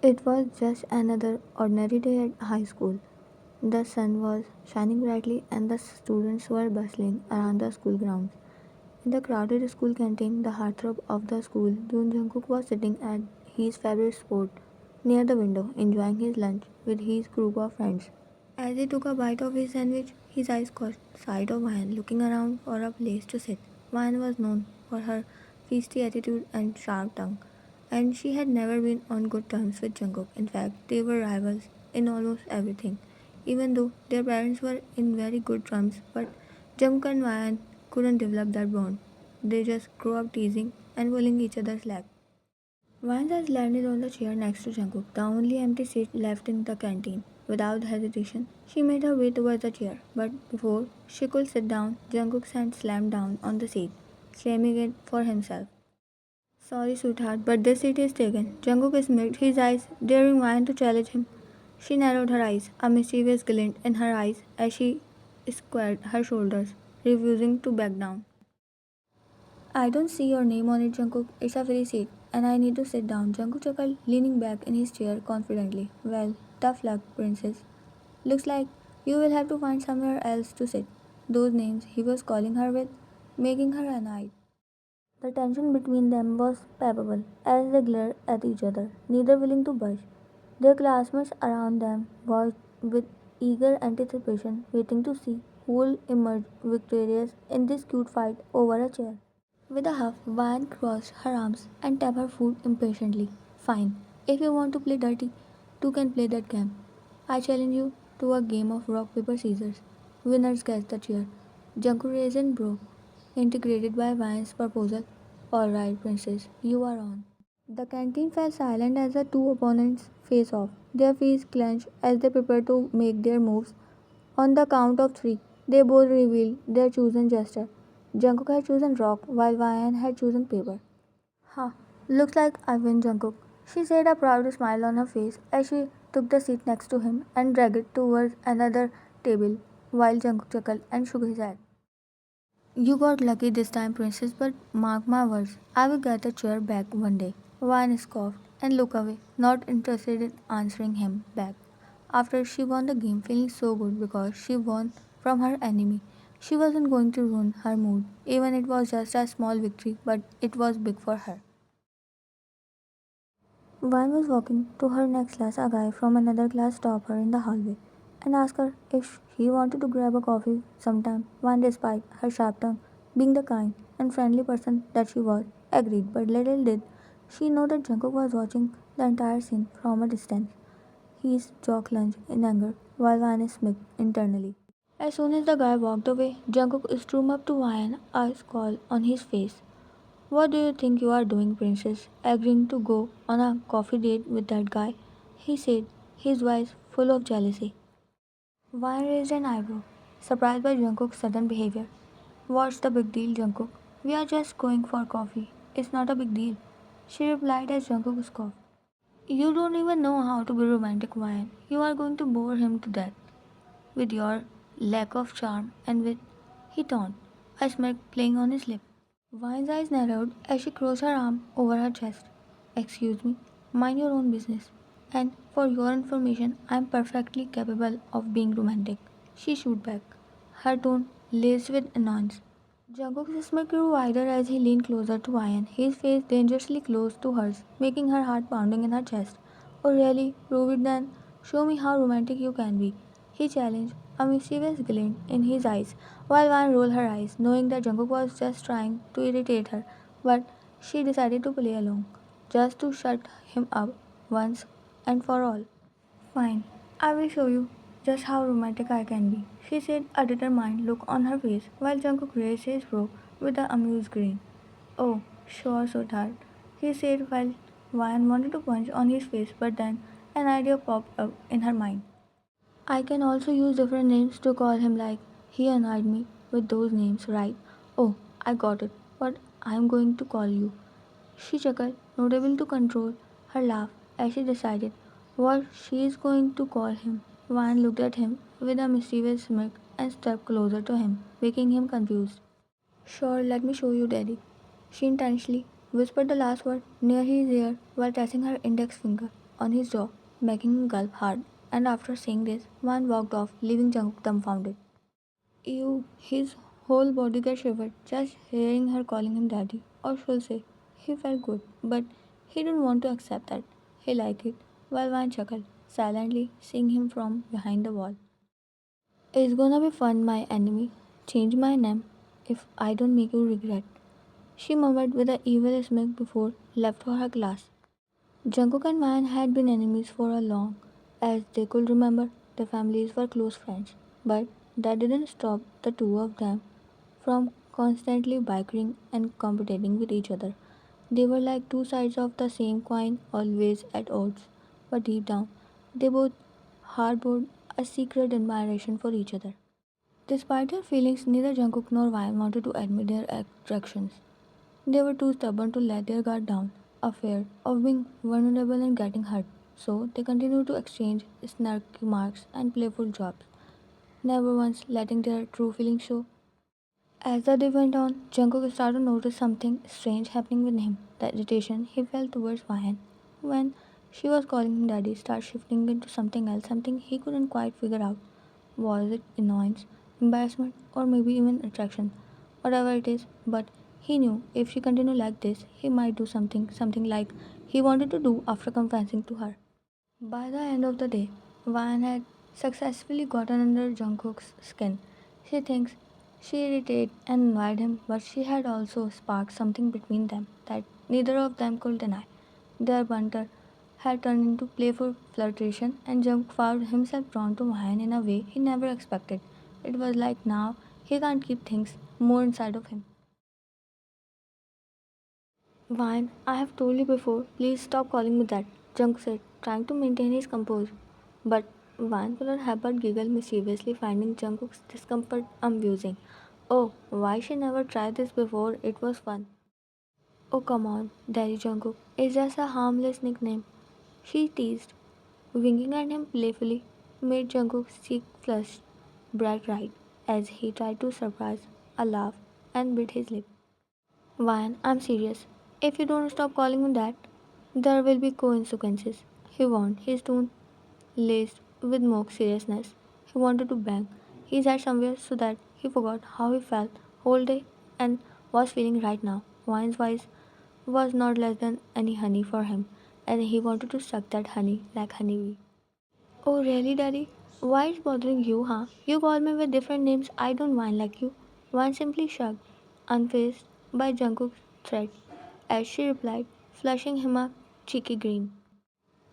It was just another ordinary day at high school. The sun was shining brightly and the students were bustling around the school grounds. In the crowded school canteen, the heartthrob of the school, Jungkook was sitting at his favorite spot near the window, enjoying his lunch with his group of friends. As he took a bite of his sandwich, his eyes caught sight of Van looking around for a place to sit. Van was known for her feisty attitude and sharp tongue, and she had never been on good terms with Jungkook. In fact, they were rivals in almost everything, even though their parents were in very good terms. But Jungkook and Van couldn't develop that bond. They just grew up teasing and pulling each other's leg. Vance has landed on the chair next to Jungkook, the only empty seat left in the canteen. Without hesitation, she made her way towards the chair, but before she could sit down, Jungkook's hand slammed down on the seat, claiming it for himself. Sorry, sweetheart, but this seat is taken. Jungkook smirked his eyes, daring Vine to challenge him. She narrowed her eyes, a mischievous glint in her eyes as she squared her shoulders, refusing to back down. I don't see your name on it, Jungkook. It's a free seat, and I need to sit down. Jungkook chuckled, leaning back in his chair confidently. Well, tough luck, princess. Looks like you will have to find somewhere else to sit. Those names he was calling her with, making her annoyed. The tension between them was palpable as they glared at each other, neither willing to budge. Their classmates around them watched with eager anticipation, waiting to see who would emerge victorious in this cute fight over a chair. With a huff, Van crossed her arms and tapped her foot impatiently. Fine. If you want to play dirty, two can play that game. I challenge you to a game of rock, paper, scissors. Winners gets the chair. Junko raised and broke, integrated by Van's proposal. Alright, princess, you are on. The canteen fell silent as the two opponents face off, their fists clenched as they prepared to make their moves. On the count of three, they both revealed their chosen gesture. Jungkook had chosen rock while Ryan had chosen paper. Huh, looks like I win, Jungkook. She said, a proud smile on her face as she took the seat next to him and dragged it towards another table while Jungkook chuckled and shook his head. You got lucky this time, princess, but mark my words, I will get the chair back one day. Ryan scoffed and looked away, not interested in answering him back. After she won the game, feeling so good because she won from her enemy, she wasn't going to ruin her mood. Even it was just a small victory, but it was big for her. Vine was walking to her next class. A guy from another class stopped her in the hallway and asked her if she wanted to grab a coffee sometime. Vine, despite her sharp tongue, being the kind and friendly person that she was, agreed, but little did she know that Jungkook was watching the entire scene from a distance. His jaw clenched in anger, while Vine smirked internally. As soon as the guy walked away, Jungkook strode up to Vine, a scowl on his face. What do you think you are doing, princess? Agreeing to go on a coffee date with that guy? He said, his voice full of jealousy. Vine raised an eyebrow, surprised by Jungkook's sudden behavior. What's the big deal, Jungkook? We are just going for coffee. It's not a big deal. She replied as Jungkook scoffed. You don't even know how to be romantic, Vine. You are going to bore him to death with your lack of charm and with he taunted, a smirk playing on his lip. Vine's eyes narrowed as she crossed her arm over her chest. Excuse me, mind your own business. And for your information, I am perfectly capable of being romantic. She shoot back, her tone laced with annoyance. Jungkook's smirk grew wider as he leaned closer to Ian, his face dangerously close to hers, making her heart pounding in her chest. Oh really? Prove it then. Show me how romantic you can be. He challenged, a mischievous glint in his eyes, while Van rolled her eyes, knowing that Jungkook was just trying to irritate her. But she decided to play along, just to shut him up once and for all. Fine, I will show you just how romantic I can be, she said, a determined look on her face, while Jungkook raised his brow with an amused grin. Oh, sure, sweetheart, he said while Ryan wanted to punch on his face, but then an idea popped up in her mind. I can also use different names to call him like he annoyed me with those names, right? Oh, I got it. What I'm going to call you. She chuckled, not able to control her laugh as she decided what she is going to call him. Van looked at him with a mischievous smirk and stepped closer to him, making him confused. Sure, let me show you, Daddy. She intentionally whispered the last word near his ear while touching her index finger. on his jaw, making him gulp hard. And after saying this, Van walked off, leaving Jungkook dumbfounded. Ew, his whole body got shivered just hearing her calling him daddy. Or should say, he felt good, but he didn't want to accept that. He liked it, while Van chuckled, silently seeing him from behind the wall. It's gonna be fun, my enemy. Change my name if I don't make you regret. She murmured with an evil smirk before left for her class. Jungkook and Van had been enemies for a long as they could remember. Their families were close friends, but that didn't stop the two of them from constantly bickering and competing with each other. They were like two sides of the same coin, always at odds. But deep down, they both harbored a secret admiration for each other. Despite their feelings, neither Jungkook nor Van wanted to admit their attractions. They were too stubborn to let their guard down, afraid of being vulnerable and getting hurt. So they continued to exchange snarky marks and playful jobs, never once letting their true feelings show. As the day went on, Jungkook started to notice something strange happening with him. The irritation he felt towards Ryan when she was calling him daddy started shifting into something else, something he couldn't quite figure out. Was it annoyance, embarrassment, or maybe even attraction? Whatever it is, but he knew if she continued like this, he might do something like he wanted to do after confessing to her. By the end of the day, Van had successfully gotten under Jungkook's skin. She thinks she irritated and annoyed him, but she had also sparked something between them that neither of them could deny. Their banter had turned into playful flirtation, and Jungkook found himself drawn to Van in a way he never expected. It was like now he can't keep things more inside of him. Vine, I have told you before, please stop calling me that, Junk said, trying to maintain his composure. But Vine could not help but giggle mischievously, finding Jungkook's discomfort amusing. Oh, why she never tried this before? It was fun. Oh, come on, Daddy Jungkook. It's just a harmless nickname. She teased, winking at him playfully, made Jungkook's cheek flush bright red as he tried to suppress a laugh and bit his lip. Vine, I'm serious. If you don't stop calling me that, there will be consequences. He warned, his tone laced with mock seriousness. He wanted to bang his head somewhere so that he forgot how he felt whole day and was feeling right now. Vine's voice was not less than any honey for him, and he wanted to suck that honey like honeybee. Oh, really, Daddy? Why is bothering you, huh? You call me with different names. I don't whine like you. One simply shrugged, unfazed by Jungkook's threat, as she replied, flushing him a cheeky grin.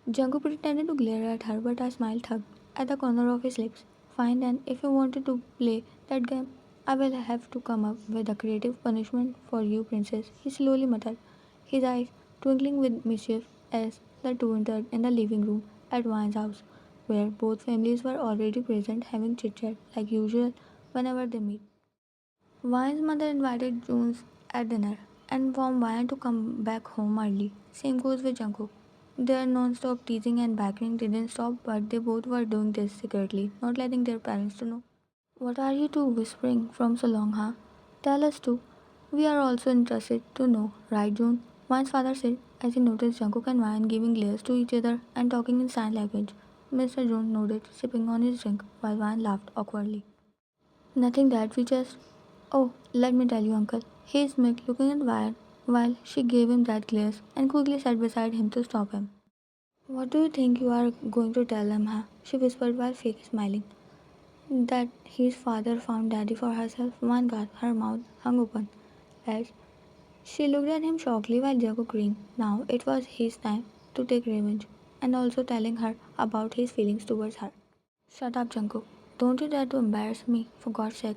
Jungkook pretended to glare at her, but a smile tugged at the corner of his lips. Fine then, if you wanted to play that game, I will have to come up with a creative punishment for you, princess, he slowly muttered, his eyes twinkling with mischief as the two entered in the living room at Vine's house, where both families were already present having chit chat like usual whenever they meet. Vine's mother invited Jones at dinner and informed Vian to come back home early. Same goes with Jungkook. Their non-stop teasing and bickering didn't stop, but they both were doing this secretly, not letting their parents to know. What are you two whispering from so long, huh? Tell us too. We are also interested to know, right, June? Vian's father said as he noticed Jungkook and Vian giving glares to each other and talking in sign language. Mr. June nodded, sipping on his drink, while Vian laughed awkwardly. Nothing that we just. Oh, let me tell you, uncle. He smirked, looking at Wyatt while she gave him that glare and quickly sat beside him to stop him. What do you think you are going to tell him, huh? She whispered while fake smiling. That his father found daddy for herself. One got her mouth hung open as she looked at him shockingly while Jago grinned. Now it was his time to take revenge and also telling her about his feelings towards her. Shut up, Jungkook. Don't you dare to embarrass me, for God's sake.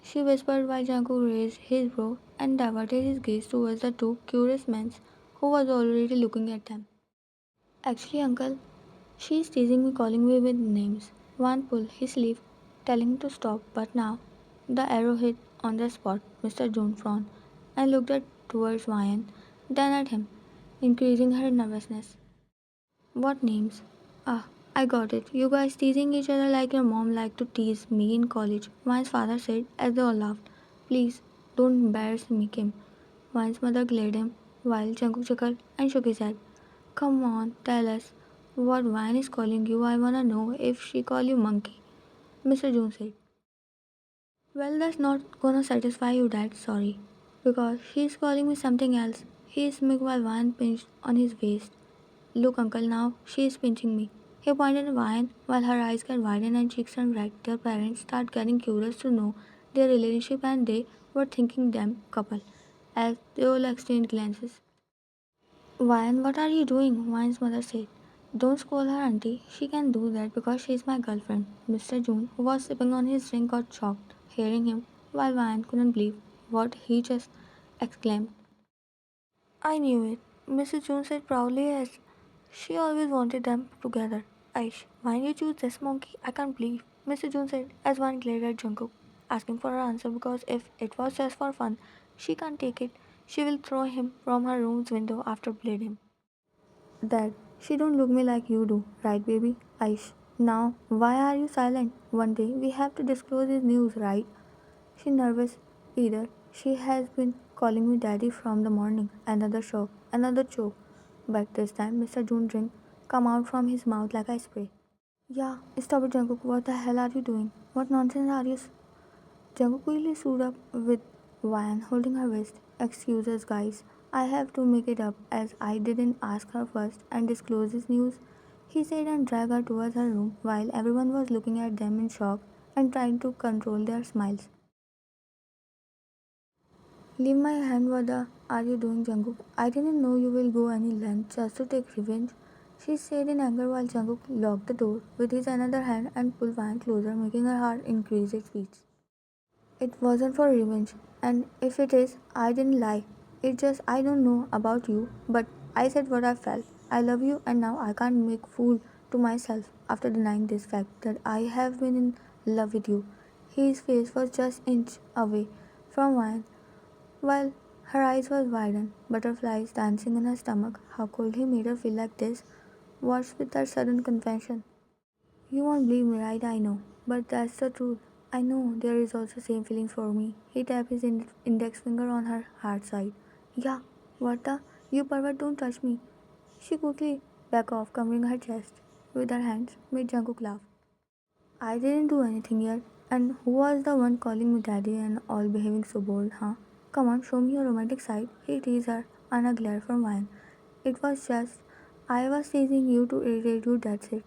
She whispered while Jungkook raised his brow and diverted his gaze towards the two curious men who was already looking at them. Actually, uncle, she is teasing me, calling me with names. One pulled his sleeve, telling him to stop, but now the arrow hit on the spot. Mr. June frowned and looked at towards Ryan, then at him, increasing her nervousness. What names? Ah, I got it. You guys teasing each other like your mom liked to tease me in college, Vine's father said as they all laughed. Please, don't embarrass me, Kim. Vine's mother glared him while Jungkook chuckled and shook his head. Come on, tell us. What Vine is calling you, I wanna know if she call you monkey, Mr. Jones said. Well, that's not gonna satisfy you, Dad, sorry. Because she's calling me something else. He smirked while Vine pinched on his waist. Look, uncle, now she is pinching me. He pointed at Vine while her eyes get widened and cheeks turned red. Their parents start getting curious to know their relationship and they were thinking them couple as they all exchanged glances. Vine, what are you doing? Vine's mother said. Don't scold her, auntie. She can do that because she is my girlfriend. Mr. June, who was sipping on his drink, got shocked, hearing him, while Vine couldn't believe what he just exclaimed. I knew it, Mrs. June said proudly as she always wanted them together. Aish, why you choose this monkey? I can't believe, Mrs. June said as one glared at Jungkook, asking for her answer because if it was just for fun, she can't take it. She will throw him from her room's window after bleed him. Dad, she don't look me like you do, right baby? Aish, now why are you silent? One day we have to disclose this news, right? She nervous either. She has been calling me daddy from the morning. Another shock, another choke. But this time Mr. June drink come out from his mouth like a spray. Yeah, stop it Jungkook. What the hell are you doing? What nonsense are you? Jungkook quickly stood up with Van holding her wrist. Excuses guys. I have to make it up as I didn't ask her first and disclose this news. He said and dragged her towards her room while everyone was looking at them in shock and trying to control their smiles. Leave my hand, what the are you doing, Jungkook? I didn't know you will go any length just to take revenge. She said in anger while Jungkook locked the door with his another hand and pulled Van closer, making her heart increase its beats. It wasn't for revenge, and if it is, I didn't lie. It just I don't know about you, but I said what I felt. I love you, and now I can't make fool to myself after denying this fact that I have been in love with you. His face was just inch away from mine while her eyes were widened, butterflies dancing in her stomach. How could he made her feel like this? What's with that sudden confession? You won't believe me, right? I know. But that's the truth. I know there is also same feelings for me. He tapped his index finger on her heart side. Yeah, what the? You pervert, don't touch me. She quickly back off, covering her chest with her hands, made Jungkook laugh. I didn't do anything yet. And who was the one calling me daddy and all behaving so bold, huh? Come on, show me your romantic side. He teased her on a glare from Ryan. It was just, I was teasing you to irritate you, that's it.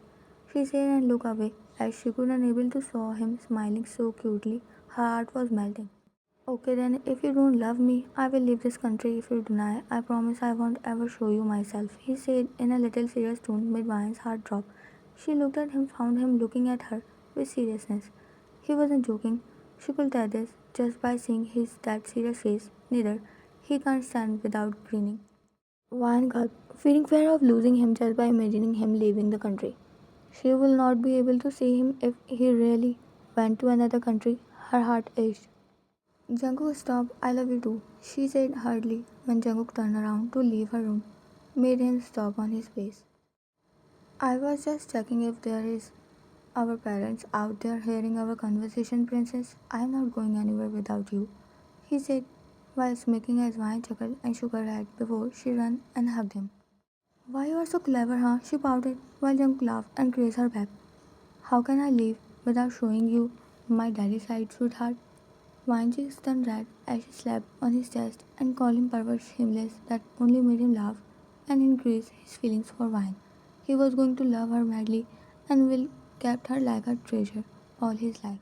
She said and looked away as she could unable to saw him smiling so cutely. Her heart was melting. Okay then, if you don't love me, I will leave this country if you deny. I promise I won't ever show you myself, he said in a little serious tone made Ryan's heart drop. She looked at him, found him looking at her with seriousness. He wasn't joking. She could tell this just by seeing his that serious face. Neither. He can't stand without grinning. Ryan gulped, feeling fear of losing him just by imagining him leaving the country. She will not be able to see him if he really went to another country. Her heart ached. Jungkook, stop, I love you too, she said hurriedly when Jungkook turned around to leave her room, made him stop on his pace. I was just checking if there is our parents out there hearing our conversation, princess. I am not going anywhere without you, he said while smirking as Vine chuckled and shook her head before she ran and hugged him. Why you are so clever, huh? She pouted while Jungkook laughed and kissed her back. How can I leave without showing you my daddy side, sweetheart? Vanji turned red as she slapped on his chest and called him perverse shameless that only made him laugh and increase his feelings for Vine. He was going to love her madly and will kept her like a treasure all his life.